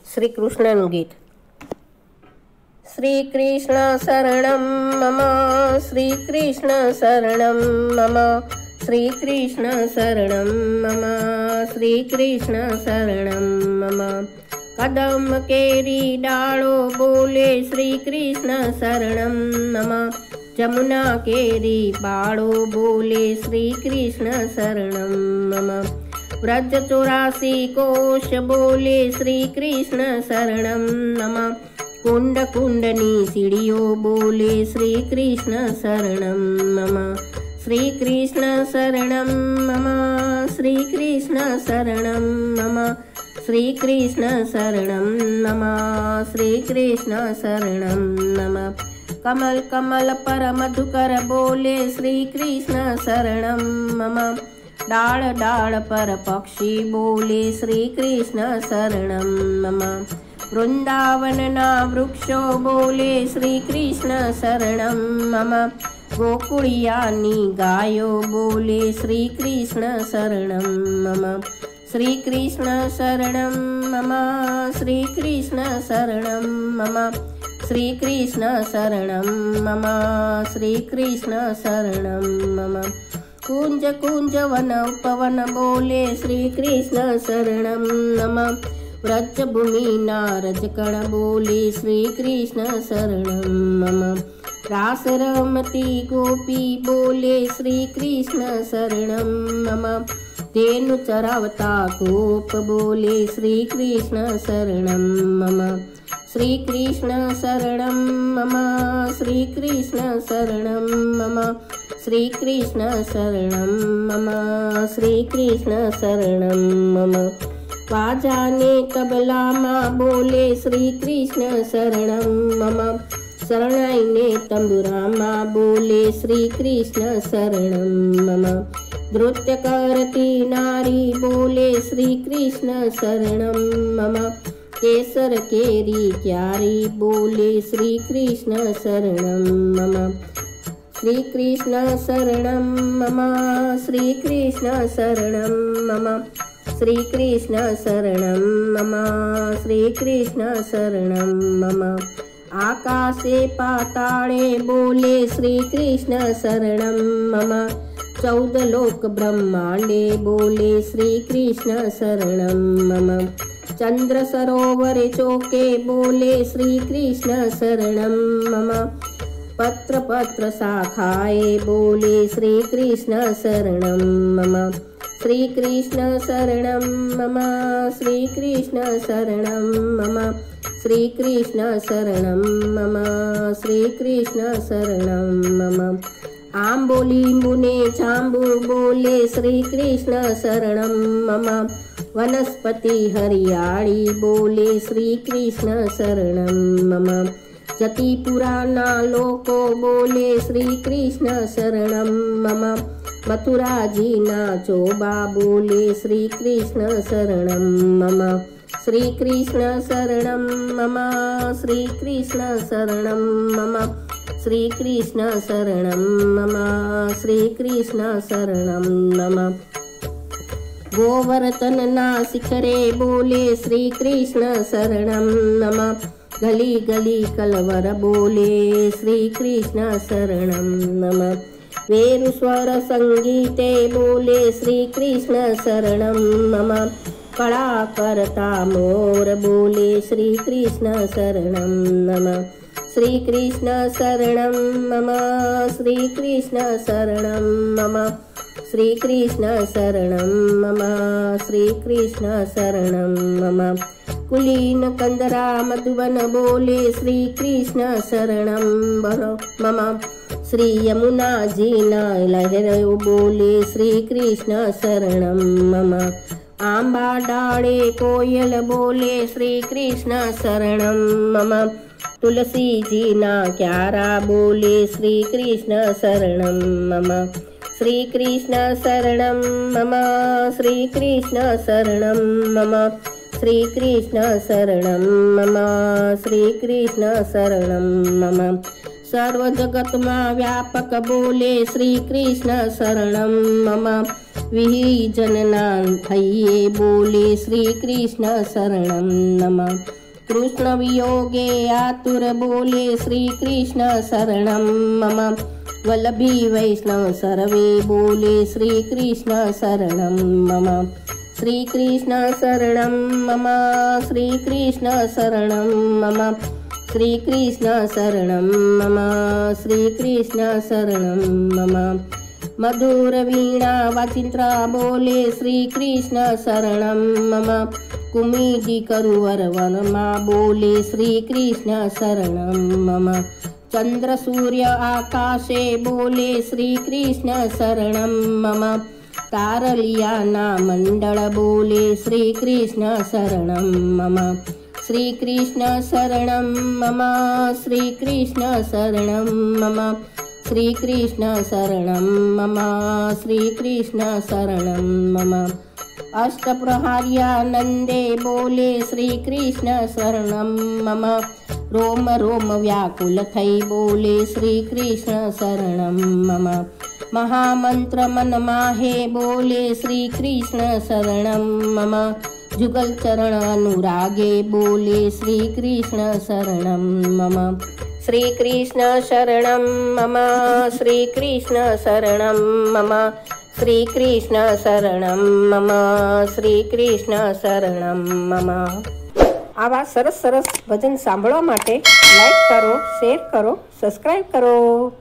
श्री कृष्णનું ગીત। श्री कृष्ण शरणं मम, श्री कृष्ण शरणं मम, श्री कृष्ण शरणं मम, श्री कृष्ण शरणं मम। कदम केरी डालो बोले श्री कृष्ण शरणं मम, जमुना केरी बाड़ो बोले श्री कृष्ण शरणं मम। व्रज 84 कोश बोले श्री कृष्ण शरणं मम, कुंड कुंडनी सीढ़ियो बोले श्री कृष्ण शरणं मम। श्री कृष्ण शरणं मम, श्री कृष्ण शरणं मम, श्री कृष्ण शरणं मम, श्री कृष्ण शरणं मम। कमल कमल पर मधुकर बोले श्री कृष्ण शरणं मम, डाल डाल पर पक्षी बोले श्री कृष्ण शरणं मम। वृंदावन ना वृक्षो बोले श्री कृष्ण शरणं मम, गोकुळियानी गायो बोले श्री कृष्ण शरणं मम। श्री कृष्ण शरणं मम, श्री कृष्ण शरणं मम, श्री कृष्ण शरणं मम, श्री कृष्ण शरणं मम। कुंज कुंज वन उपवन बोले श्री कृष्ण शरणं मम, व्रज भूमि नारज कण बोले श्री कृष्ण शरणं मम। रास रमती गोपी बोले श्री कृष्ण शरणं मम, तेनु चरावता गोप बोले श्री कृष्ण शरणं मम। श्री कृष्ण शरणं मम, श्री कृष्ण शरणं मम, श्री कृष्ण शरणं मम, श्री कृष्ण शरणं मम। वाजाने तबला माँ बोले श्री कृष्ण शरणं मम, शरणाईने तंबुरा माँ बोले श्री कृष्ण शरणं मम। नृत्य करती नारी बोले श्री कृष्ण शरणं मम, केसर केरी क्यारी बोले श्री कृष्ण शरणं मम। श्री कृष्ण शरणं मम, श्री कृष्ण शरणं मम, श्री कृष्ण शरणं मम, श्री कृष्ण शरणं मम। आकाशे पाताले बोले श्री कृष्ण शरणं मम, 14 लोक ब्रह्मांडे बोले श्री कृष्ण शरणं मम। चंद्र सरोवर चौके बोले श्री कृष्ण शरणं मम, पत्र पत्र शाखाए बोले श्री कृष्ण शरणं मम। श्री कृष्ण शरणं मम, श्री कृष्ण शरणं मम, श्री कृष्ण शरणं मम, श्री कृष्ण शरणं मम। आंबोली मुने चांबू बोले श्री कृष्ण शरणं मम, वनस्पति हरियाली बोले श्री कृष्ण शरणं मम। जति पुराना लोको बोले श्री कृष्ण शरणं मम, मथुरा जी ना चोबा बोले श्री कृष्ण शरणं मम। श्री कृष्ण शरणं मम, श्री कृष्ण शरणं मम, श्री कृष्ण शरणं मम, श्री कृष्ण शरणं मम। गोवर्धन ना शिखरे बोले श्री कृष्ण शरणं मम, गली गली कलवर बोले श्री कृष्ण शरणं मम। वेरु स्वर संगीते बोले श्री कृष्ण शरणं मम, कड़ा करता मोर बोले श्री कृष्ण शरणं मम। श्री कृष्ण शरणं मम, श्री कृष्ण शरणं मम, श्री कृष्ण शरणं मम, श्री कृष्ण शरणं मम। कुलीन कंदरा मधुबन बोले श्री कृष्ण शरणं मम, श्री यमुना जी ना लहर बोले श्री कृष्ण शरणं मम। आंबा डाले कोयल बोले श्री कृष्ण शरणं मम, तुलसी जी ना क्यारा बोले श्री कृष्ण शरणं मम। श्री कृष्ण शरणं मम, श्री कृष्ण शरणं मम, श्री कृष्ण शरणं मम, श्री कृष्ण शरणं मम। सर्व जगत मा व्यापक बोले श्री कृष्ण शरणं मम, विहीजनना हय्ये बोले श्री कृष्ण शरणं नमः। कृष्ण वियोगे आतुर बोले श्री कृष्ण शरणं मम। वल्लभी वैष्णव सर्वे बोले श्री कृष्ण शरणं मम। श्री कृष्ण शरणं मम, श्री कृष्ण शरणं मम, श्री कृष्ण शरणं मम, श्री कृष्ण शरणं मम। मधुर वीणा वाचिंत्रा बोले श्री कृष्ण शरणं मम। कुमीजी करुवर वनमा बोले श्री कृष्ण शरणं मम। चंद्र सूर्य आकाशे बोले श्री कृष्ण शरणं मम। तारलियाना मंडल बोले श्री कृष्ण शरणं मम। श्री कृष्ण शरणं मम, श्री कृष्ण शरणं मम, श्री कृष्ण शरणं मम, श्री कृष्ण शरणं मम। अष्टप्रहर्यानंदे बोले श्री कृष्ण शरणं मम। रोम रोम व्याकुल थई बोले श्री कृष्ण शरणं मम। महामंत्र मन माहे बोले श्री कृष्ण शरणं मम। जुगल चरण अनुरागे बोले श्री कृष्ण शरणं मम। श्री कृष्ण शरणं मम, श्री कृष्ण शरणं मम, श्री कृष्ण शरणं मम, श्री कृष्ण शरणं मम। આવા સરસ સરસ ભજન સાંભળવા માટે લાઈક કરો, શેર કરો, સબસ્ક્રાઈબ કરો।